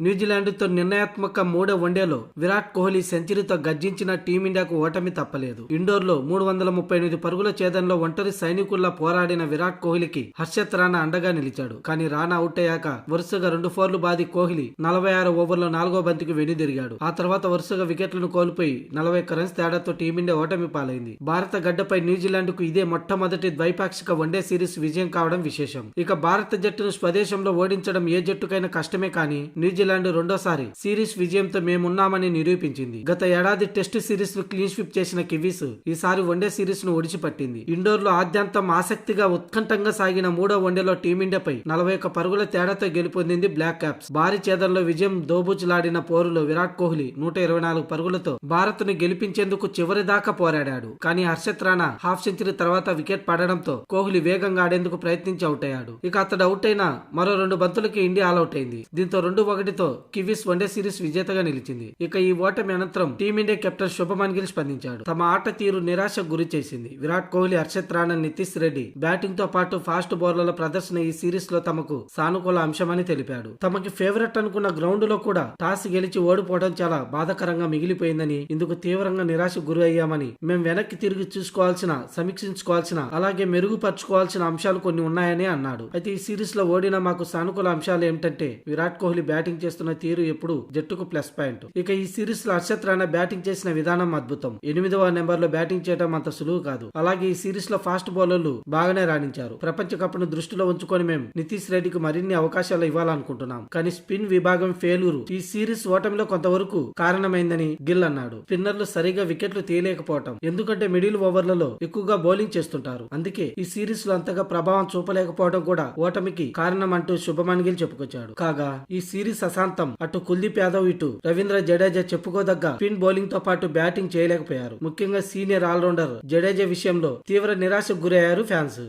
న్యూజిలాండ్తో నిర్ణయాత్మక మూడో వన్డేలో విరాట్ కోహ్లీ సెంచరీతో గర్జించిన టీమిండియాకు ఓటమి తప్పలేదు. ఇండోర్లో 338 పరుగుల ఛేదనలో ఒంటరి సైనికుల్లా పోరాడిన విరాట్ కోహ్లీకి హర్షత్ రాణా అండగా నిలిచాడు. కానీ రాణా అవుట్ అయ్యాక వరుసగా 2 ఫోర్లు బాది కోహ్లీ 46 ఓవర్లో 4వ బంతికి వెనుదిరిగాడు. ఆ తర్వాత వరుసగా వికెట్లను కోల్పోయి 41 రన్స్ తేడాతో టీమిండియా ఓటమి పాలైంది. భారత గడ్డపై న్యూజిలాండ్కు ఇదే మొట్టమొదటి ద్వైపాక్షిక వన్డే సిరీస్ విజయం కావడం విశేషం. ఇక భారత జట్టును స్వదేశంలో ఓడించడం ఏ జట్టుకైనా కష్టమే. కానీ న్యూజిలాండ్ రెండోసారి సిరీస్ విజయంతో మేమున్నామని నిరూపించింది. గత ఏడాది టెస్టు సిరీస్ ను క్లీన్ స్వీప్ చేసిన కివీస్ ఈసారి వన్డే సిరీస్ ను ఒడిచిపట్టింది. ఇండోర్ లో ఆద్యంతం ఆసక్తిగా ఉత్కంఠంగా సాగిన మూడో వన్డేలో టీమిండియాపై 41 పరుగుల తేడాతో గెలుపొందింది బ్లాక్ క్యాప్స్. భారీ ఛేదనలో విజయం దోబూచులాడిన పోరులో విరాట్ కోహ్లీ 124 పరుగులతో భారత్ ను గెలిపించేందుకు చివరి దాకా పోరాడాడు. కానీ హర్షత్ రాణా హాఫ్ సెంచరీ తర్వాత వికెట్ పడడంతో కోహ్లీ వేగంగా ఆడేందుకు ప్రయత్నించి అవుట్ అయ్యాడు. ఇక అతడు అవుట్ అయిన మరో 2 బంతులకి ఇండియా ఆల్అౌట్ అయింది. దీంతో 2-1తో కివీస్ వన్డే సిరీస్ విజేతగా నిలిచింది. ఇక ఈ ఓటమి అనంతరం టీమిండియా కెప్టెన్ శుభమన్ గిల్ స్పందించాడు. తమ ఆట తీరు నిరాశకు గురి చేసింది. విరాట్ కోహ్లీ, హర్షత్ రాణా, నితీష్ రెడ్డి బ్యాటింగ్ తో పాటు ఫాస్ట్ బౌలర్ల ప్రదర్శన ఈ సిరీస్ లో తమకు సానుకూల అంశమని తెలిపాడు. తమకి ఫేవరెట్ అనుకున్న గ్రౌండ్ లో కూడా టాస్ గెలిచి ఓడిపోవడం చాలా బాధాకరంగా మిగిలిపోయిందని, ఇందుకు తీవ్రంగా నిరాశకు గురి అయ్యామని, మేం వెనక్కి తిరిగి చూసుకోవాల్సిన, సమీక్షించుకోవాల్సిన, అలాగే మెరుగుపరచుకోవాల్సిన అంశాలు కొన్ని ఉన్నాయని అన్నాడు. అయితే ఈ సిరీస్ లో ఓడిన మాకు సానుకూల అంశాలు ఏమిటంటే విరాట్ కోహ్లీ బ్యాటింగ్ చేస్తున్న తీరు ఎప్పుడు జట్టుకు ప్లస్ పాయింట్. ఇక ఈ సిరీస్ లో హర్షత్ రాణా బ్యాటింగ్ చేసిన విధానం అద్భుతం. 8వ నెంబర్ లో బ్యాటింగ్ చేయడం అంత సులువు కాదు. అలాగే ఈ సిరీస్ లో ఫాస్ట్ బౌలర్లు బాగానే రాణించారు. ప్రపంచ కప్ ను దృష్టిలో ఉంచుకొని మేము నితీష్ రెడ్డికి మరిన్ని అవకాశాలు ఇవ్వాలనుకుంటున్నాం. కానీ స్పిన్ విభాగం ఫెయిల్యూరు ఈ సిరీస్ ఓటమిలో కొంతవరకు కారణమైందని గిల్ అన్నాడు. స్పిన్నర్లు సరిగా వికెట్లు తీయలేకపోవటం, ఎందుకంటే మిడిల్ ఓవర్లలో ఎక్కువగా బౌలింగ్ చేస్తుంటారు. అందుకే ఈ సిరీస్ లో అంతగా ప్రభావం చూపలేకపోవడం కూడా ఓటమికి కారణం అంటూ శుభమన్ గిల్ చెప్పుకొచ్చాడు. కాగా ఈ సిరీస్ అశాంతం అటు కుల్దీప్ యాదవ్, ఇటు రవీంద్ర జడేజా చెప్పుకోదగ్గ స్పిన్ బౌలింగ్ తో పాటు బ్యాటింగ్ చేయలేకపోయారు. ముఖ్యంగా సీనియర్ ఆల్రౌండర్ జడేజా విషయంలో తీవ్ర నిరాశకు గురయ్యారు ఫ్యాన్స్.